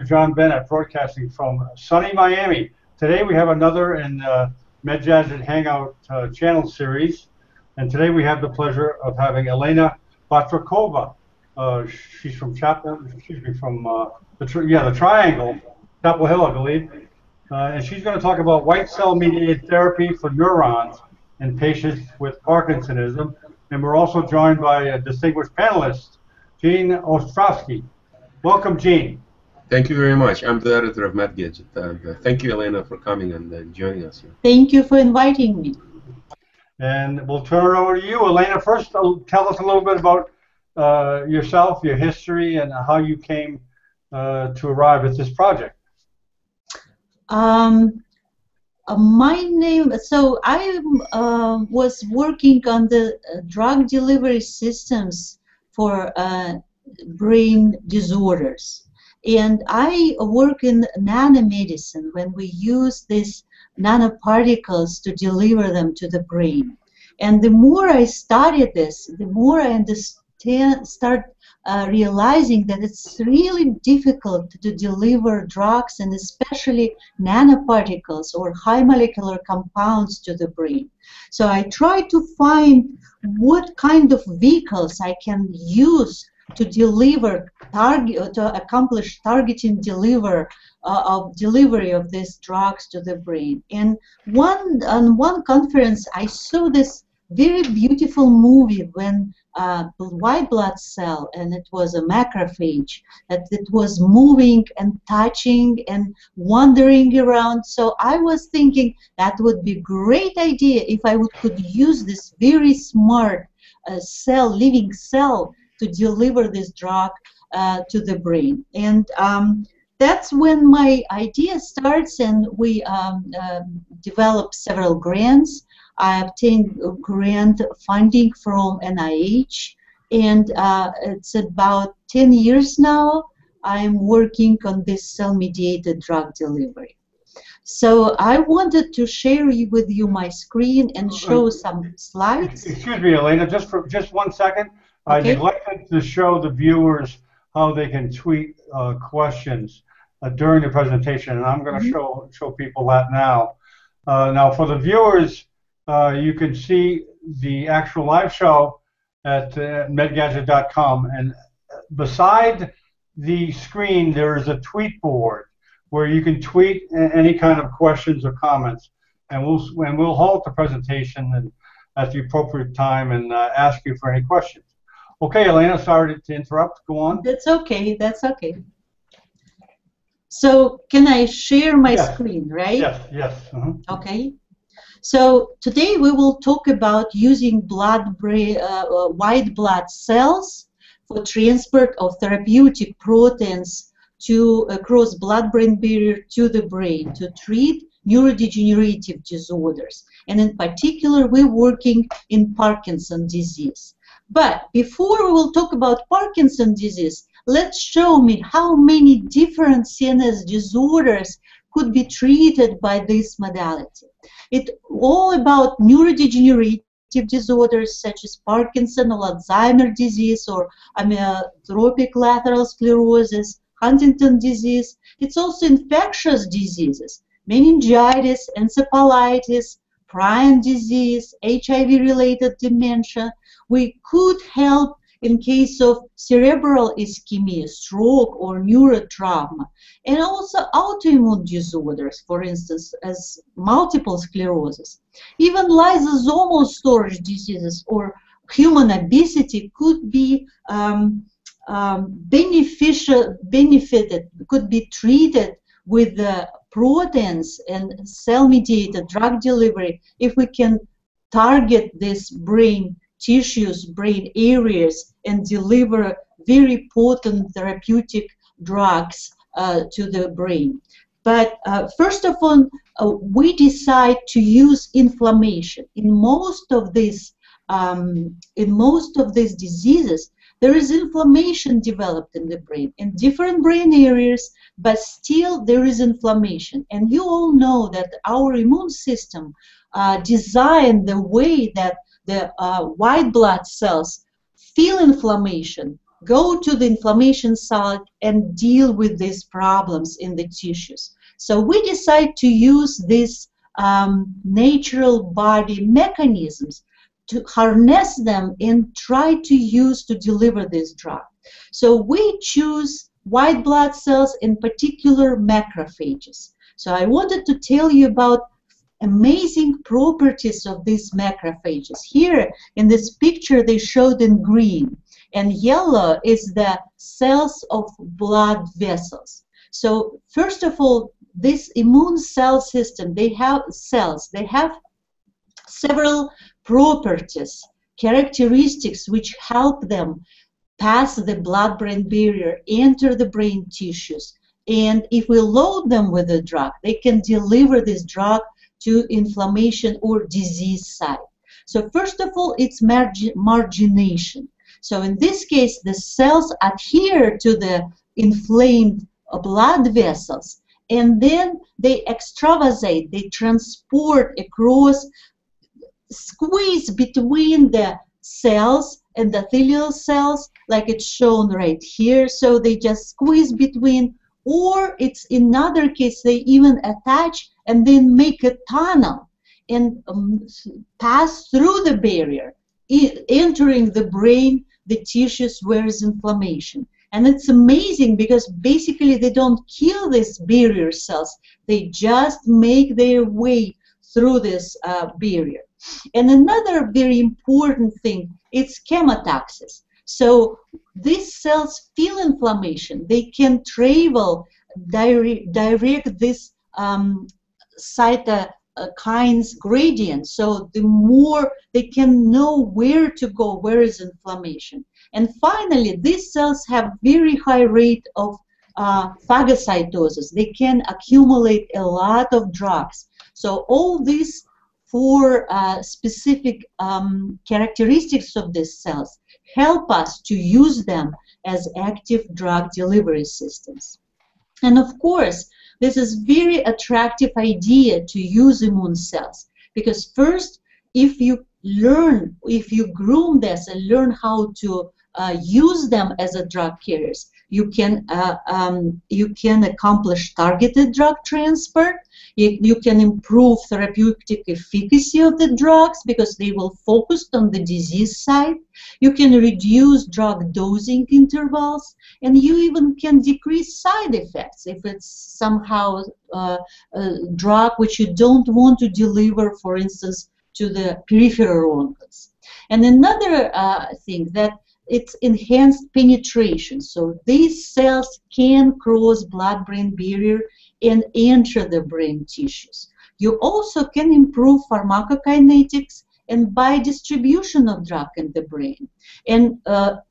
John Bennett, broadcasting from sunny Miami. Today we have another in MedJazz Hangout channel series, and today we have the pleasure of having Elena Batrakova. She's from the Triangle, Chapel Hill, I believe, and she's going to talk about white cell mediated therapy for neurons in patients with Parkinsonism. And we're also joined by a distinguished panelist, Gene Ostrovsky. Welcome, Gene. Thank you very much. I'm the editor of MedGadget. Thank you, Elena, for coming and joining us here. Thank you for inviting me. And we'll turn it over to you, Elena. First, tell us a little bit about yourself, your history, and how you came to arrive at this project. My name, so I was working on the drug delivery systems for brain disorders. And I work in nanomedicine when we use these nanoparticles to deliver them to the brain. And the more I studied this, the more I start realizing that it's really difficult to deliver drugs, and especially nanoparticles or high molecular compounds, to the brain. So I try to find what kind of vehicles I can use to deliver to accomplish targeting delivery of these drugs to the brain. And on one conference I saw this very beautiful movie when white blood cell, and it was a macrophage, that it was moving and touching and wandering around. So I was thinking that would be a great idea if I could use this very smart living cell to deliver this drug to the brain. And that's when my idea starts, and we developed several grants. I obtained grant funding from NIH, and it's about 10 years now I'm working on this cell-mediated drug delivery. So I wanted to share with you my screen and show some slides. Excuse me, Elena, just 1 second. I neglected to show the viewers how they can tweet questions during the presentation, and I'm going to show people that now. Now, for the viewers, you can see the actual live show at medgadget.com, and beside the screen there is a tweet board where you can tweet any kind of questions or comments, and we'll halt the presentation at the appropriate time and ask you for any questions. Okay, Elena, sorry to interrupt. Go on. That's okay. That's okay. So can I share my screen, right? Yes, yes. Okay. So today we will talk about using white blood cells for transport of therapeutic proteins across blood-brain barrier to the brain to treat neurodegenerative disorders. And in particular, we're working in Parkinson's disease. But before we will talk about Parkinson's disease, let's show me how many different CNS disorders could be treated by this modality. It's all about neurodegenerative disorders such as Parkinson or Alzheimer's disease or amyotrophic lateral sclerosis, Huntington's disease. It's also infectious diseases, meningitis, encephalitis, prion disease, HIV-related dementia. We could help in case of cerebral ischemia, stroke, or neurotrauma, and also autoimmune disorders, for instance, as multiple sclerosis. Even lysosomal storage diseases or human obesity could be could be treated with the proteins and cell-mediated drug delivery if we can target these brain tissues, brain areas, and deliver very potent therapeutic drugs to the brain. But first of all, we decide to use inflammation. In most of these diseases, there is inflammation developed in the brain, in different brain areas, but still there is inflammation. And you all know that our immune system designed the way that the white blood cells feel inflammation, go to the inflammation site and deal with these problems in the tissues. So we decide to use these natural body mechanisms to harness them and try to use to deliver this drug. So we choose white blood cells, in particular macrophages. So I wanted to tell you about amazing properties of these macrophages. Here in this picture they showed in green, and yellow is the cells of blood vessels. So first of all, this immune cell system, they have several properties, characteristics which help them pass the blood-brain barrier, enter the brain tissues, and if we load them with a drug, they can deliver this drug to inflammation or disease site. So first of all, it's margination. So in this case, the cells adhere to the inflamed blood vessels, and then they extravasate, they transport across, squeeze between the cells and the endothelial cells, like it's shown right here. So they just squeeze between, or it's in another case, they even attach and then make a tunnel and pass through the barrier, entering the brain, the tissues where is inflammation. And it's amazing because basically they don't kill these barrier cells, they just make their way through this barrier. And another very important thing, it's chemotaxis. So these cells feel inflammation, they can travel, direct this cytokines gradient, so the more they can know where to go, where is inflammation. And finally, these cells have very high rate of phagocytosis. They can accumulate a lot of drugs. So all these four specific characteristics of these cells help us to use them as active drug delivery systems. And of course, this is very attractive idea to use immune cells, because first, if you groom this and learn how to use them as a drug carriers, you can accomplish targeted drug transfer. You can improve therapeutic efficacy of the drugs because they will focus on the disease side. You can reduce drug dosing intervals, and you even can decrease side effects if it's somehow a drug which you don't want to deliver, for instance, to the peripheral organs. And another thing that it's enhanced penetration. So these cells can cross blood-brain barrier and enter the brain tissues. You also can improve pharmacokinetics and biodistribution of drug in the brain. And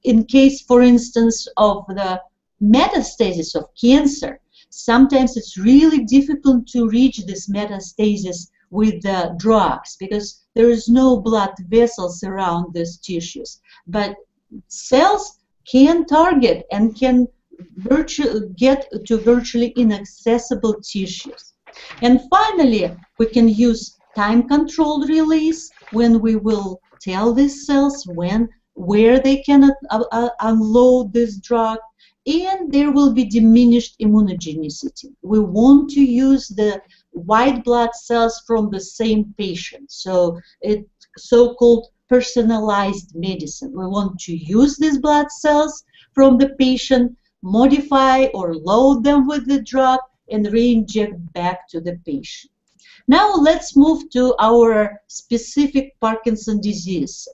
in case, for instance, of the metastasis of cancer, sometimes it's really difficult to reach this metastasis with the drugs because there is no blood vessels around these tissues. But cells can target and can get to virtually inaccessible tissues. And finally, we can use time-controlled release when we will tell these cells where they can unload this drug, and there will be diminished immunogenicity. We want to use the white blood cells from the same patient, so it's so-called personalized medicine. We want to use these blood cells from the patient, modify or load them with the drug, and re-inject back to the patient. Now let's move to our specific Parkinson's disease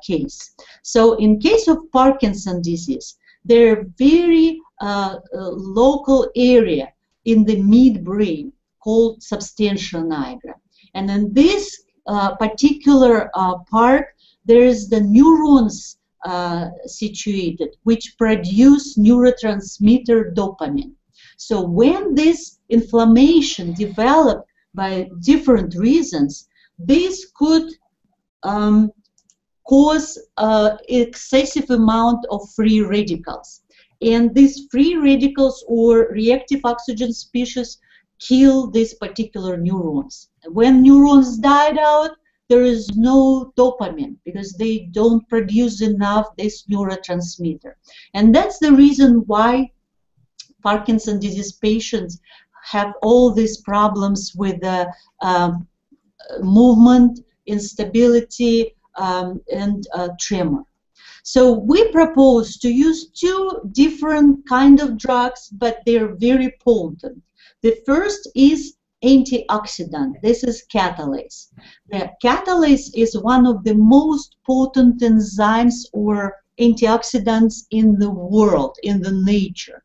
case. So in case of Parkinson's disease, there are very local area in the midbrain called substantia nigra. And in this particular part, there is the neurons situated, which produce neurotransmitter dopamine. So when this inflammation developed by different reasons, this could cause excessive amount of free radicals. And these free radicals or reactive oxygen species kill these particular neurons. When neurons died out, there is no dopamine because they don't produce enough this neurotransmitter. And that's the reason why Parkinson's disease patients have all these problems with the movement, instability, and tremor. So we propose to use two different kind of drugs, but they're very potent. The first is antioxidant. This is catalase. The catalase is one of the most potent enzymes or antioxidants in the world, in the nature.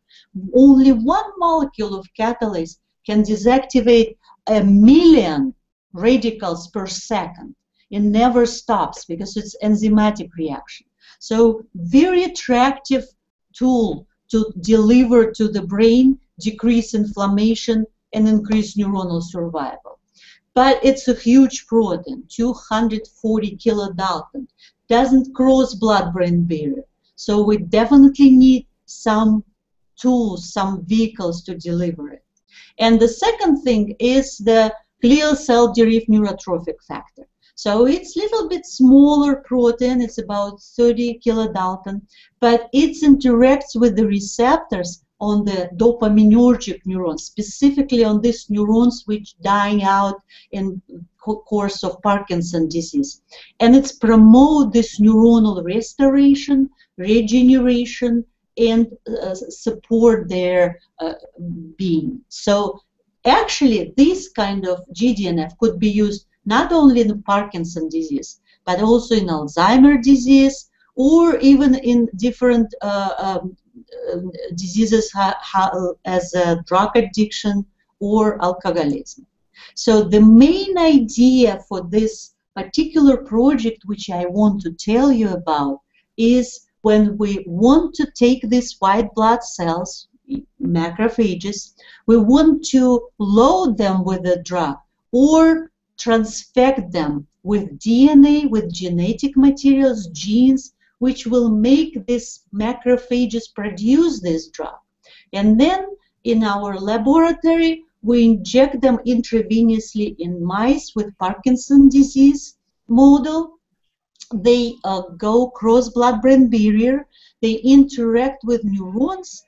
Only one molecule of catalase can deactivate 1,000,000 radicals per second. It never stops because it's enzymatic reaction. So very attractive tool to deliver to the brain, decrease inflammation, and increase neuronal survival. But it's a huge protein, 240 kilodalton, doesn't cross blood-brain barrier. So we definitely need some tools, some vehicles to deliver it. And the second thing is the glial cell-derived neurotrophic factor. So it's a little bit smaller protein, it's about 30 kilodalton, but it interacts with the receptors on the dopaminergic neurons, specifically on these neurons which dying out in course of Parkinson's disease. And it's promote this neuronal restoration, regeneration, and support their being. So actually this kind of GDNF could be used not only in Parkinson's disease, but also in Alzheimer's disease, or even in different diseases as drug addiction or alcoholism. So the main idea for this particular project, which I want to tell you about, is when we want to take these white blood cells, macrophages, we want to load them with a drug or transfect them with DNA, with genetic materials, genes, which will make these macrophages produce this drug. And then in our laboratory, we inject them intravenously in mice with Parkinson's disease model. They go cross blood-brain barrier. They interact with neurons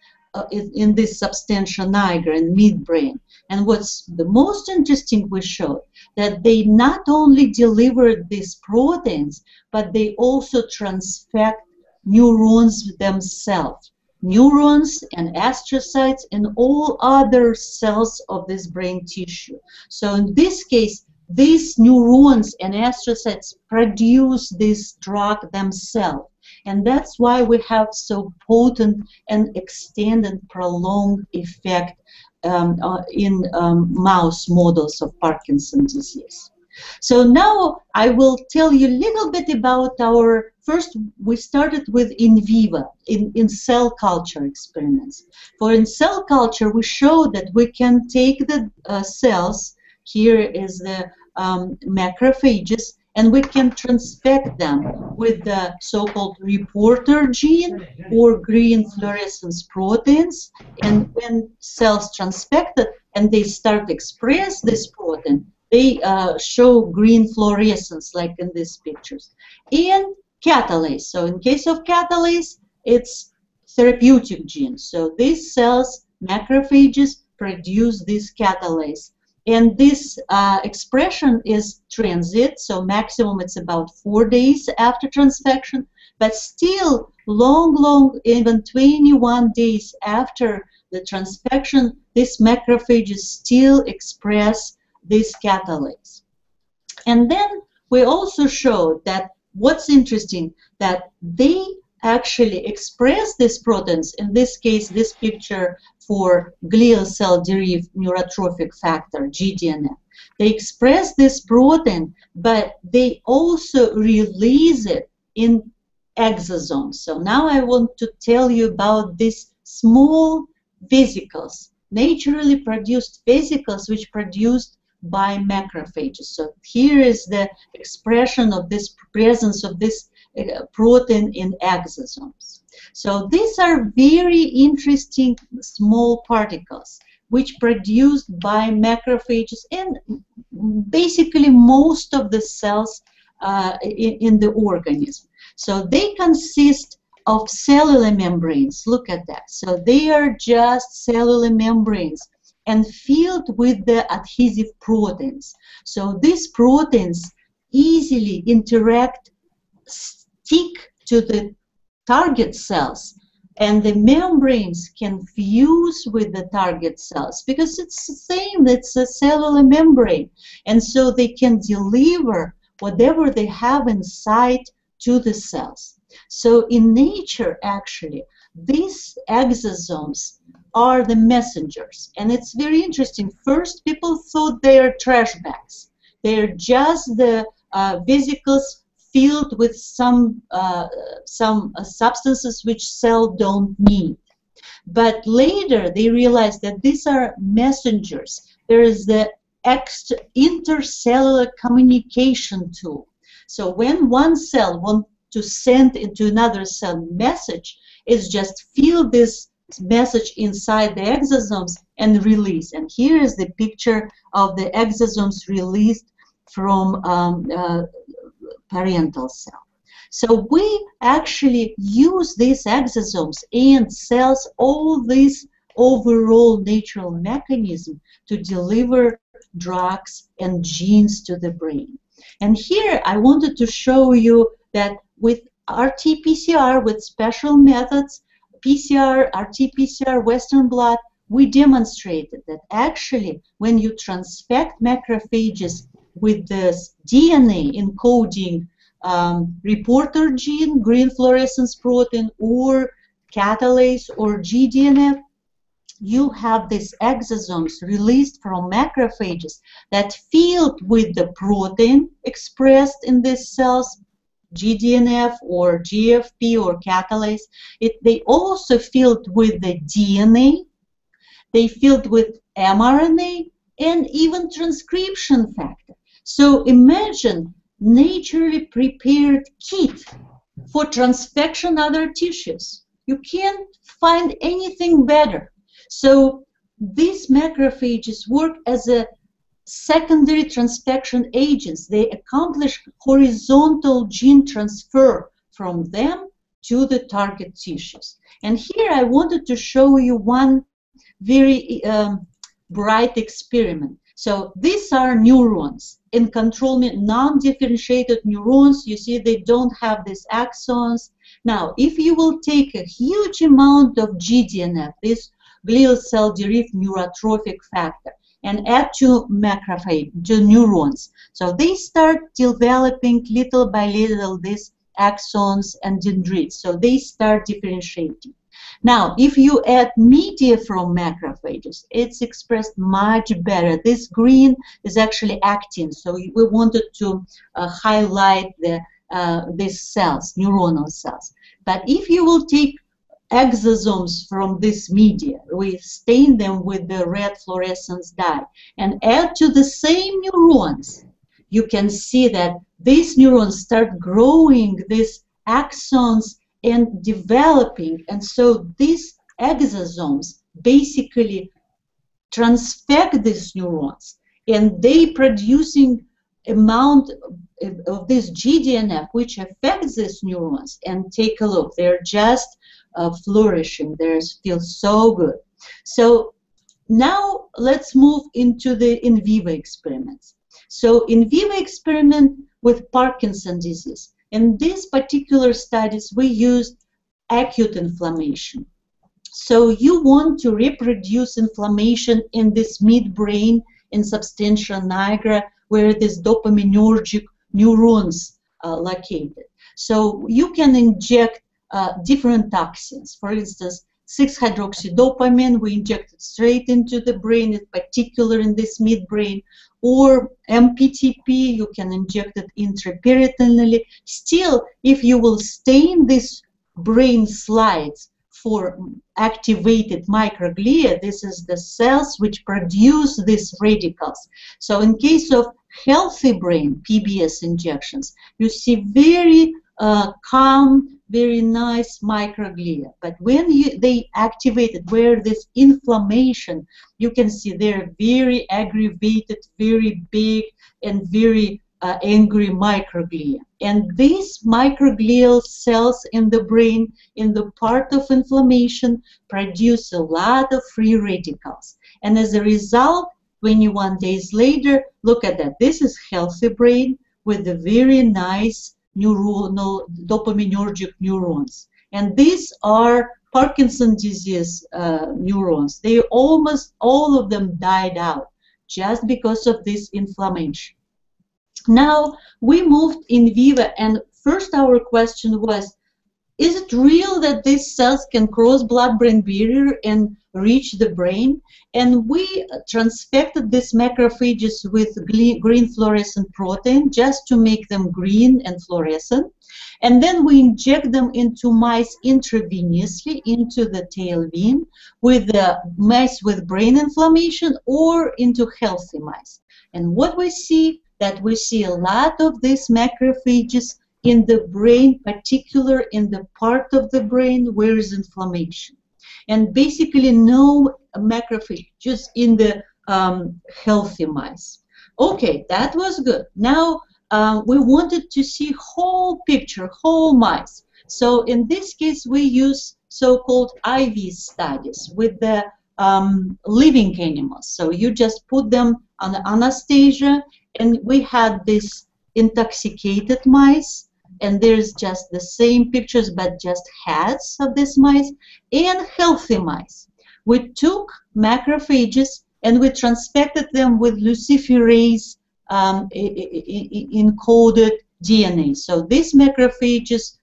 in this substantia nigra in midbrain. And what's the most interesting, we showed that they not only delivered these proteins, but they also transfect neurons themselves, neurons and astrocytes and all other cells of this brain tissue. So in this case, these neurons and astrocytes produce this drug themselves. And that's why we have so potent and extended, prolonged effect in mouse models of Parkinson's disease. So now I will tell you a little bit about our, first we started with in vivo, in cell culture experiments. For in cell culture we showed that we can take the cells, here is the macrophages, and we can transfect them with the so-called reporter gene or green fluorescence proteins. And when cells transfected and they start to express this protein, they show green fluorescence like in these pictures. And catalase. So in case of catalase, it's therapeutic genes. So these cells, macrophages, produce this catalase. And this expression is transit, so maximum it's about 4 days after transfection, but still long, even 21 days after the transfection, these macrophages still express this catalase. And then we also showed that what's interesting, that they actually express these proteins, in this case, this picture for glial cell-derived neurotrophic factor, GDNF. They express this protein, but they also release it in exosomes. So now I want to tell you about these small vesicles, naturally produced vesicles which produced by macrophages. So here is the expression of this presence of this protein in exosomes. So these are very interesting small particles which produced by macrophages and basically most of the cells in the organism. So they consist of cellular membranes. Look at that. So they are just cellular membranes and filled with the adhesive proteins. So these proteins easily interact, stick to the target cells, and the membranes can fuse with the target cells because it's the same, it's a cellular membrane. And so they can deliver whatever they have inside to the cells. So in nature, actually, these exosomes are the messengers. And it's very interesting. First, people thought they are trash bags. They're just the vesicles filled with some substances which cells don't need. But later, they realized that these are messengers. There is the intercellular communication tool. So when one cell wants to send into another cell message, it's just fill this message inside the exosomes and release. And here is the picture of the exosomes released from parental cell. So we actually use these exosomes and cells, all this overall natural mechanism to deliver drugs and genes to the brain. And here I wanted to show you that with RT-PCR, with special methods, PCR, RT-PCR, Western blot, we demonstrated that actually when you transfect macrophages with this DNA encoding reporter gene, green fluorescence protein, or catalase or gDNF, you have these exosomes released from macrophages that filled with the protein expressed in these cells, gDNF or GFP or catalase. They also filled with the DNA, they filled with mRNA, and even transcription factor. So imagine naturally prepared kit for transfection other tissues. You can't find anything better. So these macrophages work as a secondary transfection agents. They accomplish horizontal gene transfer from them to the target tissues. And here I wanted to show you one very bright experiment. So these are neurons in control, non-differentiated neurons. You see they don't have these axons. Now, if you will take a huge amount of gDNF, this glial cell-derived neurotrophic factor, and add to macrophage, to neurons, so they start developing little by little these axons and dendrites. So they start differentiating. Now, if you add media from macrophages, it's expressed much better. This green is actually actin, so we wanted to highlight these cells, neuronal cells. But if you will take exosomes from this media, we stain them with the red fluorescence dye, and add to the same neurons, you can see that these neurons start growing these axons and developing, and so these exosomes basically transfect these neurons, and they producing amount of this gDNF which affects these neurons. And take a look, they're just flourishing, they feel so good. So now let's move into the in vivo experiments. So in vivo experiment with Parkinson's disease. In these particular studies, we used acute inflammation. So you want to reproduce inflammation in this midbrain in substantia nigra, where this dopaminergic neurons are located. So you can inject different toxins. For instance, 6-hydroxydopamine, we inject it straight into the brain, in particular in this midbrain, or MPTP, you can inject it intraperitoneally. Still, if you will stain these brain slides for activated microglia, this is the cells which produce these radicals. So in case of healthy brain, PBS injections, you see very calm, very nice microglia. But when they activated where this inflammation, you can see they're very aggravated, very big, and very angry microglia. And these microglial cells in the brain, in the part of inflammation, produce a lot of free radicals. And as a result, 21 days later, look at that. This is healthy brain with a very nice neuronal dopaminergic neurons. And these are Parkinson's disease neurons. They almost all of them died out just because of this inflammation. Now we moved in vivo, and first our question was, is it real that these cells can cross blood-brain barrier and reach the brain? And we transfected these macrophages with green fluorescent protein just to make them green and fluorescent. And then we inject them into mice intravenously into the tail vein with the mice with brain inflammation or into healthy mice. And what we see, that we see a lot of these macrophages in the brain, particular in the part of the brain where is inflammation. And basically no macrophage, just in the healthy mice. Okay, that was good. Now we wanted to see whole picture, whole mice. So in this case, we use so-called IV studies with the living animals. So you just put them on anesthesia, and we had this intoxicated mice, and there's just the same pictures but just heads of these mice, and healthy mice. We took macrophages and we transfected them with luciferase encoded DNA. So these macrophages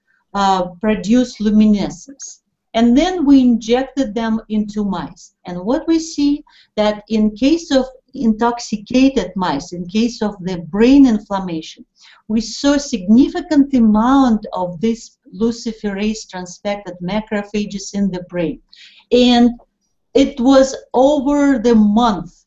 produce luminescence. And then we injected them into mice. And what we see that in case of intoxicated mice, in case of the brain inflammation, we saw a significant amount of this luciferase transfected macrophages in the brain. And it was over the month,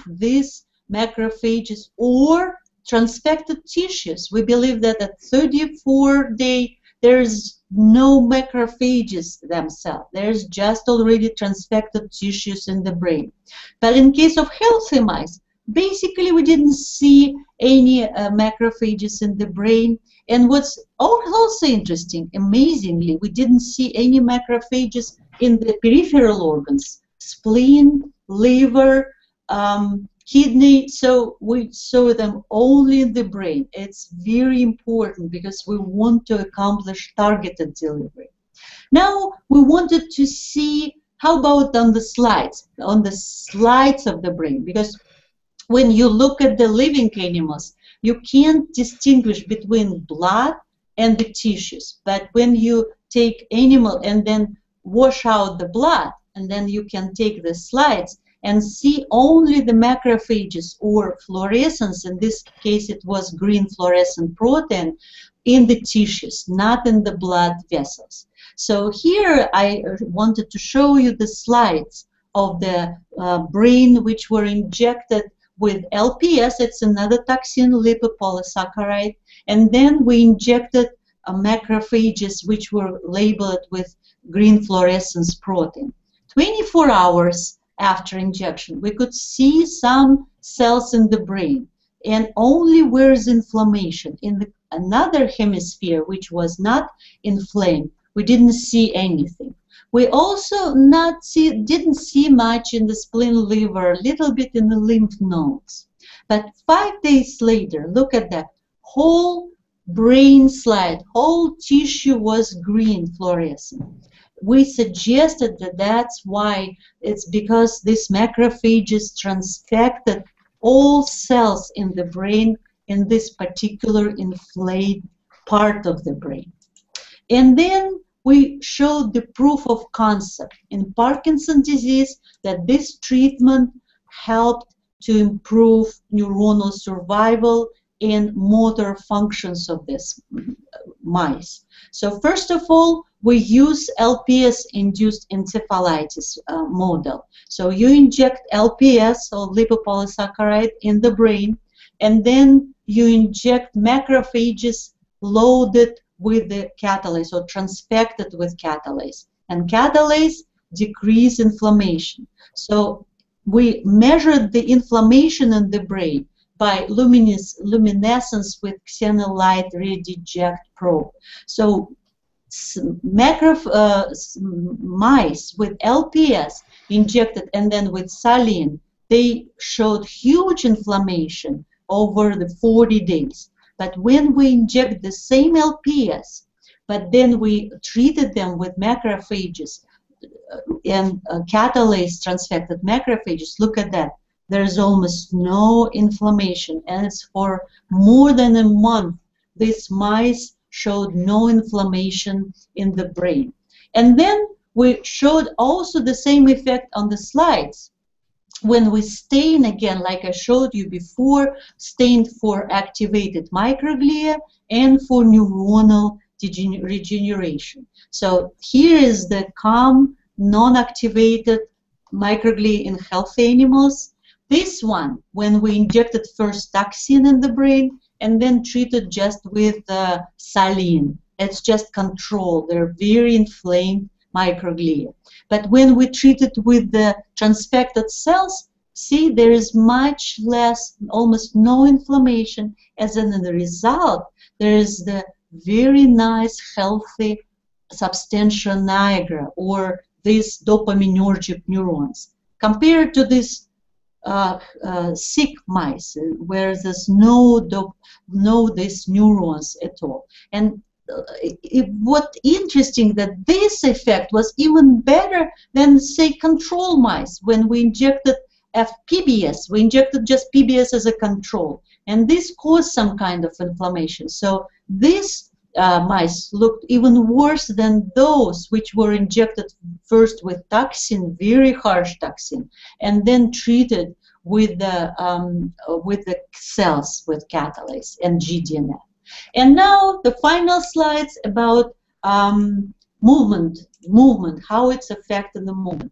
these macrophages or transfected tissues. We believe that at 34 days, there's no macrophages themselves. There's just already transfected tissues in the brain. But in case of healthy mice, basically we didn't see any macrophages in the brain. And what's also interesting, amazingly, we didn't see any macrophages in the peripheral organs, spleen, liver, kidney, so we saw them only in the brain. It's very important because we want to accomplish targeted delivery. Now we wanted to see how about on the slides of the brain, because when you look at the living animals, you can't distinguish between blood and the tissues. But when you take animal and then wash out the blood, and then you can take the slides and see only the macrophages or fluorescence, in this case it was green fluorescent protein, in the tissues, not in the blood vessels. So here I wanted to show you the slides of the brain which were injected with LPS, it's another toxin, lipopolysaccharide, and then we injected macrophages which were labeled with green fluorescence protein. 24 hours after injection, we could see some cells in the brain, and only where is inflammation. In another hemisphere, which was not inflamed, we didn't see anything. We also didn't see much in the spleen, liver, a little bit in the lymph nodes. But 5 days later, look at that, whole brain slide, whole tissue was green fluorescent. We suggested that that's why it's because these macrophages transfected all cells in the brain in this particular inflamed part of the brain. And then we showed the proof of concept in Parkinson's disease that this treatment helped to improve neuronal survival and motor functions of these mice. So first of all, we use LPS-induced encephalitis model. So you inject LPS, or lipopolysaccharide, in the brain, and then you inject macrophages loaded with the catalase or transfected with catalase. And catalase decrease inflammation. So we measured the inflammation in the brain by luminescence with xenolite ray eject probe. So mice with LPS injected and then with saline, they showed huge inflammation over the 40 days. But when we inject the same LPS, but then we treated them with macrophages and catalase transfected macrophages, look at that. There's almost no inflammation, and it's for more than a month. These mice showed no inflammation in the brain. And then we showed also the same effect on the slides. When we stain again, like I showed you before, stained for activated microglia and for neuronal regeneration. So here is the calm, non-activated microglia in healthy animals. This one, when we injected first toxin in the brain and then treated just with saline, it's just control. They're very inflamed microglia. But when we treat it with the transfected cells, see, there is much less, almost no inflammation. As in the result, there is the very nice, healthy substantia nigra, or these dopaminergic neurons, compared to these sick mice, where there's no these neurons at all. And what interesting that this effect was even better than, say, control mice. When we injected PBS, we injected just PBS as a control, and this caused some kind of inflammation. So these mice looked even worse than those which were injected first with toxin, very harsh toxin, and then treated with the cells with catalase and GDNF. And now the final slides about movement, how it's affecting the movement.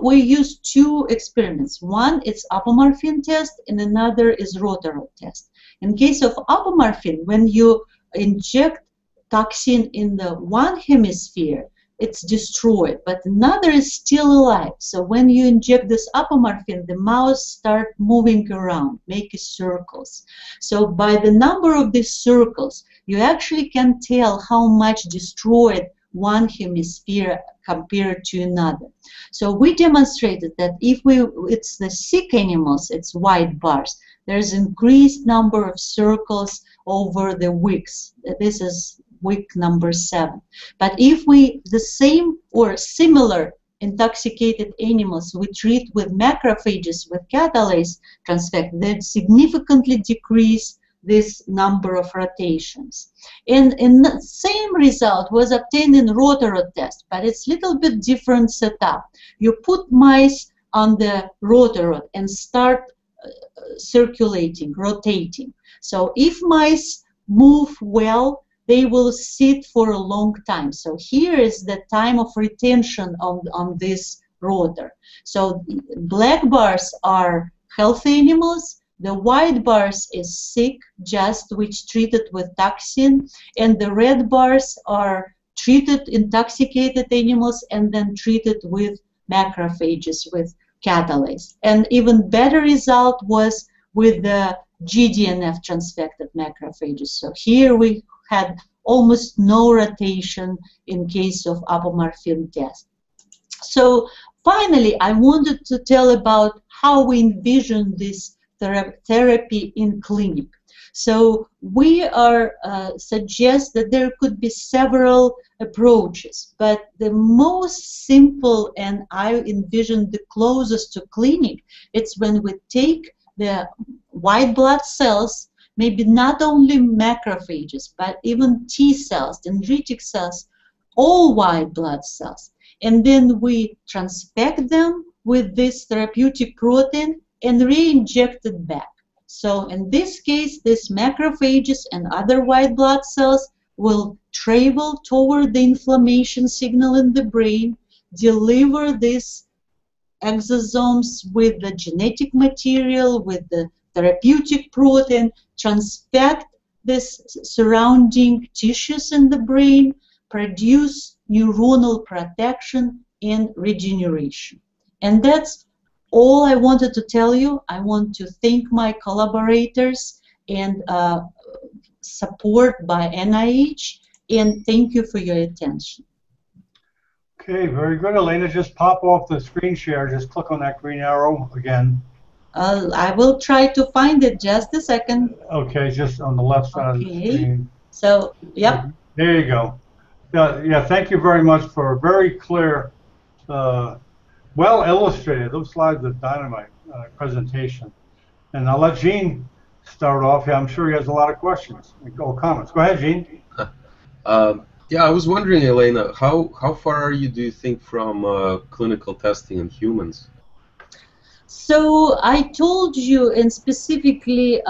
We use two experiments. One is apomorphine test, and another is rotarod test. In case of apomorphine, when you inject toxin in the one hemisphere, it's destroyed, but another is still alive. So when you inject this apomorphine, the mouse start moving around, making circles. So by the number of these circles, you actually can tell how much destroyed one hemisphere compared to another. So we demonstrated that if it's the sick animals, it's white bars. There's increased number of circles over the weeks. This is week number 7. But if the same or similar intoxicated animals we treat with macrophages with catalase transfect, they significantly decrease this number of rotations. And the same result was obtained in rotarod test, but it's a little bit different setup. You put mice on the rotarod and start circulating, rotating. So if mice move well, they will sit for a long time. So here is the time of retention on this rotor. So black bars are healthy animals, the white bars is sick, just which treated with toxin, and the red bars are treated intoxicated animals and then treated with macrophages, with catalase. And even better result was with the GDNF transfected macrophages. So here we had almost no rotation in case of apomorphine test. So finally, I wanted to tell about how we envision this therapy in clinic. So we suggest that there could be several approaches, but the most simple, and I envision the closest to clinic, it's when we take the white blood cells, maybe not only macrophages, but even T cells, dendritic cells, all white blood cells. And then we transfect them with this therapeutic protein and re-inject it back. So in this case, these macrophages and other white blood cells will travel toward the inflammation signal in the brain, deliver these exosomes with the genetic material, with the therapeutic protein, transfect this surrounding tissues in the brain, produce neuronal protection and regeneration. And that's all I wanted to tell you. I want to thank my collaborators and support by NIH, and thank you for your attention. Okay, very good, Elena. Just pop off the screen share. Just click on that green arrow again. I will try to find it. Just a second. Okay, just on the left side of the screen. So, yep. There you go. Yeah, thank you very much for a very clear, well illustrated, those slides are dynamite presentation. And I'll let Gene start off. Yeah, I'm sure he has a lot of questions or comments. Go ahead, Gene. Yeah, I was wondering, Elena, how far are you, do you think, from clinical testing in humans? So I told you, and specifically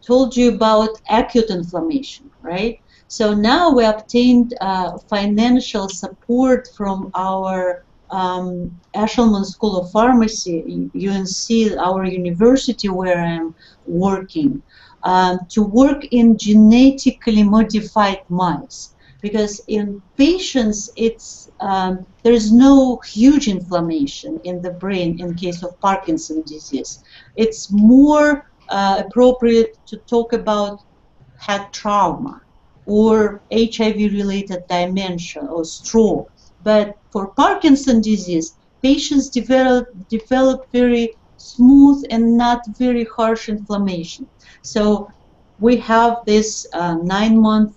told you about acute inflammation, right? So now we obtained financial support from our Eshelman School of Pharmacy, UNC, our university where I'm working, to work in genetically modified mice. Because in patients, it's there's no huge inflammation in the brain in case of Parkinson's disease. It's more appropriate to talk about head trauma or HIV-related dementia or stroke. But for Parkinson's disease, patients develop very smooth and not very harsh inflammation. So we have this 9-month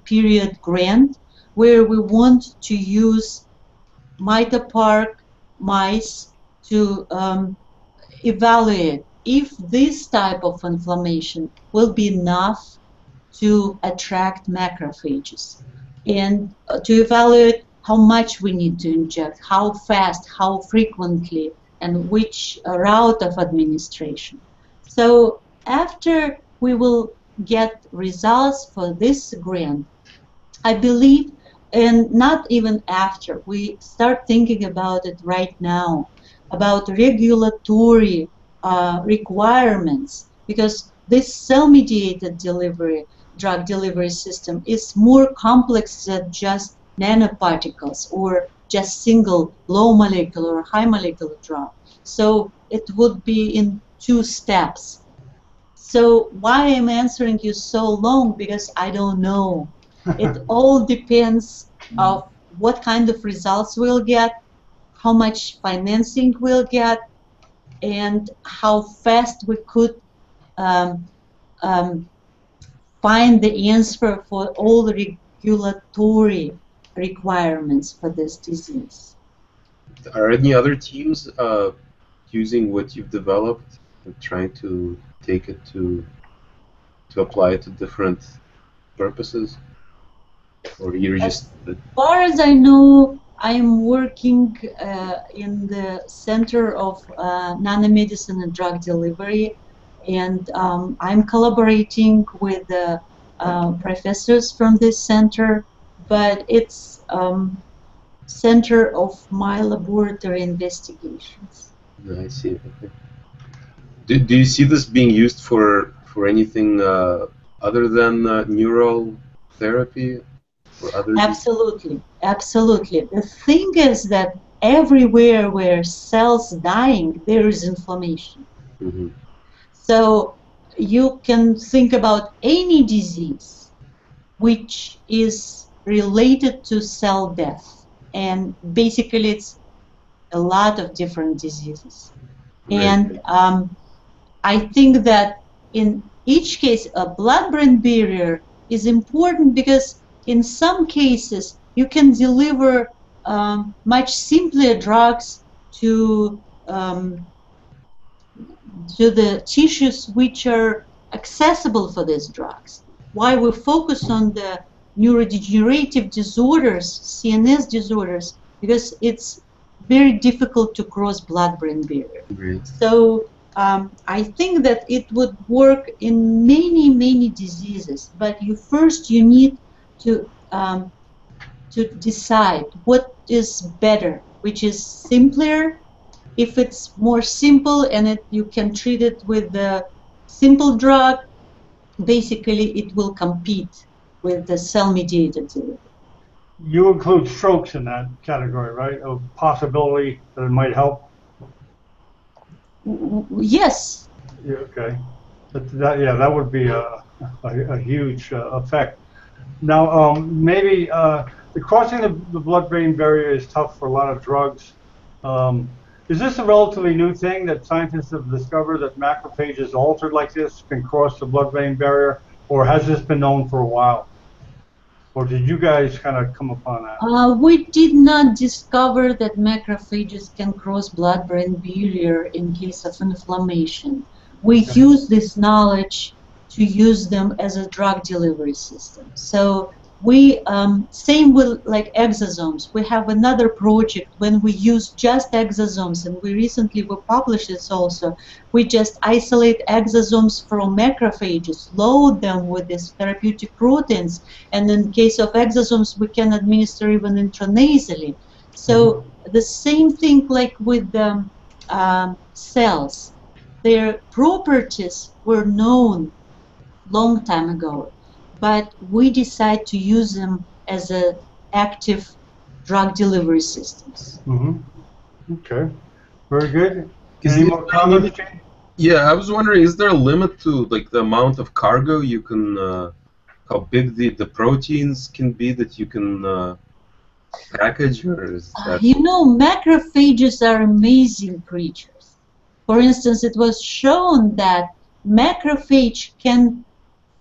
period grant where we want to use MitoPark mice to evaluate if this type of inflammation will be enough to attract macrophages, and to evaluate how much we need to inject, how fast, how frequently, and which route of administration. So after we will get results for this grant, I believe, and not even after, we start thinking about it right now, about regulatory requirements, because this cell-mediated delivery, drug delivery system is more complex than just nanoparticles or just single low molecular or high molecular drug. So it would be in 2 steps. So why I'm answering you so long? Because I don't know. It all depends of what kind of results we'll get, how much financing we'll get, and how fast we could find the answer for all the regulatory requirements for this disease. Are any other teams using what you've developed and trying to take it to apply it to different purposes? Or you're just... As far as I know, I'm working in the Center of Nanomedicine and Drug Delivery, and I'm collaborating with the professors from this center, but it's center of my laboratory investigations. I see. Okay. Do you see this being used for anything other than neural therapy? Or other Absolutely, absolutely. The thing is that everywhere where cells dying, there is inflammation. Mm-hmm. So you can think about any disease which is related to cell death, and basically it's a lot of different diseases. Right. And I think that in each case, a blood-brain barrier is important because in some cases you can deliver much simpler drugs to the tissues which are accessible for these drugs. Why we focus on the neurodegenerative disorders, CNS disorders, because it's very difficult to cross blood-brain barrier. Great. So I think that it would work in many diseases, but you need to decide what is better, which is simpler. If it's more simple and you can treat it with the simple drug, basically it will compete with the cell-mediated delivery. You include strokes in that category, right? Of possibility that it might help? Yes. Yeah, okay. Yeah, that would be a huge effect. Now, maybe the crossing the blood-brain barrier is tough for a lot of drugs. Is this a relatively new thing that scientists have discovered, that macrophages altered like this can cross the blood-brain barrier, or has this been known for a while? Or did you guys kind of come upon that? We did not discover that macrophages can cross blood-brain barrier in case of inflammation. We use this knowledge to use them as a drug delivery system. So we, same with like exosomes. We have another project when we use just exosomes, and we recently published this also. We just isolate exosomes from macrophages, load them with these therapeutic proteins, and in case of exosomes, we can administer even intranasally. So the same thing like with the cells. Their properties were known long time ago, but we decide to use them as a active drug delivery systems. Okay, very good. Any more comments, Jane? Yeah, I was wondering, is there a limit to like the amount of cargo you can, how big the proteins can be that you can package, or is that... You know, macrophages are amazing creatures. For instance, it was shown that macrophage can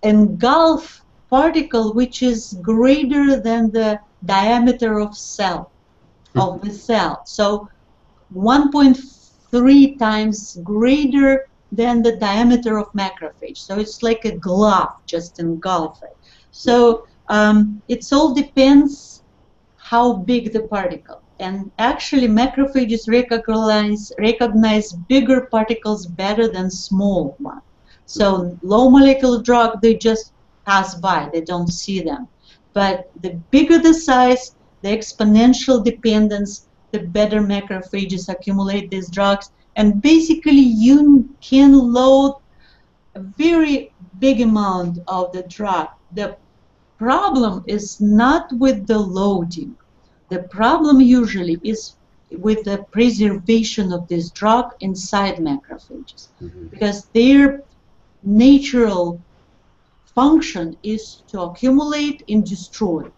engulf particle which is greater than the diameter of the cell. So 1.3 times greater than the diameter of macrophage. So it's like a glove, just engulf it. So it all depends how big the particle. And actually macrophages recognize bigger particles better than small ones. So low molecular drug, they just pass by, they don't see them. But the bigger the size, the exponential dependence, the better macrophages accumulate these drugs. And basically you can load a very big amount of the drug. The problem is not with the loading. The problem usually is with the preservation of this drug inside macrophages, because their natural function is to accumulate and destroy.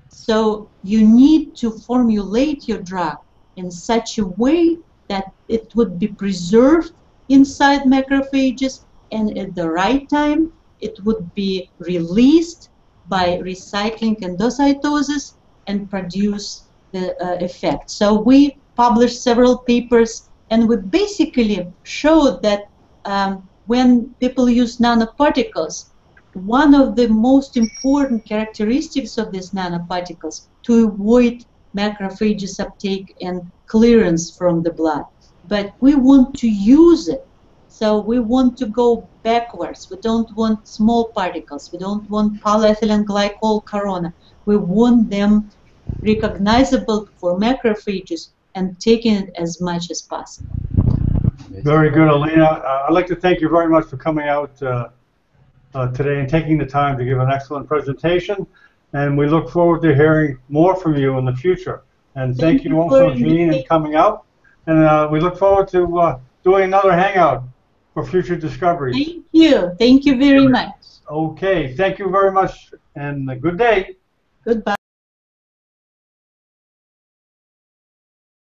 So you need to formulate your drug in such a way that it would be preserved inside macrophages, and at the right time it would be released by recycling endocytosis and produce the effect. So we published several papers, and we basically showed that when people use nanoparticles, one of the most important characteristics of these nanoparticles to avoid macrophages uptake and clearance from the blood. But we want to use it. So we want to go backwards. We don't want small particles. We don't want polyethylene glycol corona. We want them recognizable for macrophages and taking it as much as possible. Very good, Elena. I'd like to thank you very much for coming out today and taking the time to give an excellent presentation. And we look forward to hearing more from you in the future. And thank you also, Jean, in coming out. And we look forward to doing another hangout for future discoveries. Thank you. Thank you very much. Okay. Thank you very much, and good day. Goodbye.